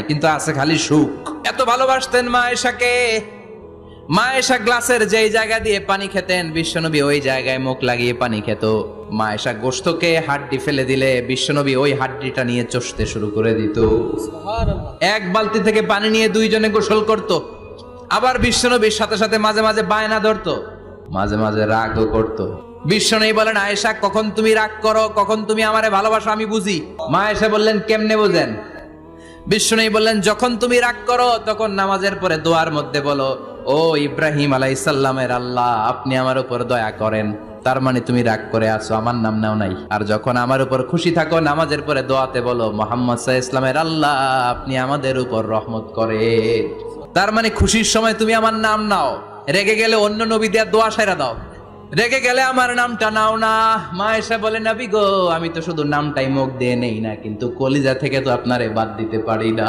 কিন্তু আছে খালি সুখ। এত ভালোবাসতেন মা আয়েশাকে। মা আয়েশা গ্লাসের যেই জায়গা দিয়ে পানি খেতেন, বিশ্বনবী ওই জায়গায় মুখ লাগিয়ে পানি খেত। মা আয়েশা গোশতকে হাড্ডি ফেলে দিলে বিশ্বনবী ওই হাড্ডিটা নিয়ে চষতে শুরু করে দিত। এক বালতি থেকে পানি নিয়ে দুইজনে গোসল করত। আবার বিশ্বনবীর সাথে সাথে মাঝে মাঝে বায়না ধরতো, মাঝে মাঝে রাগও করত। বিশ্বনবী বলেন, আয়েশা কখন তুমি রাগ করো, কখন তুমি আমারে ভালোবাসো আমি বুঝি। মা আয়েশা বললেন, কেমনে বোঝেন? বিশ্বনবী বললেন, যখন তুমি রাগ করো তখন নামাজের পরে দোয়ার মধ্যে বলো, ও ইব্রাহিম আলাইহিস সালামের আল্লাহ, আপনি আমার উপর দয়া করেন। তার মানে তুমি রাগ করে আছো, আমার নাম নাও নাই। আর যখন আমার উপর খুশি থাকো নামাজের পরে দোয়াতে বলো, মুহাম্মদ সাল্লাল্লাহু আলাইহি ওয়াসাল্লামের আল্লাহ, আপনি আমাদের উপর রহমত করেন। তার মানে খুশির সময় তুমি আমার নাম নাও, রেগে গেলে অন্য নবী দেয়া দোয়া সাইরা দাও, রেগে গেলে আমার নামটা নাও না। মা আয়েশা বলে, নবী গো, আমি তো শুধু নামটাই মুখ দিয়ে নেই না, কিন্তু কলিজা থেকে তো আপনারে বাদ দিতে পারি না।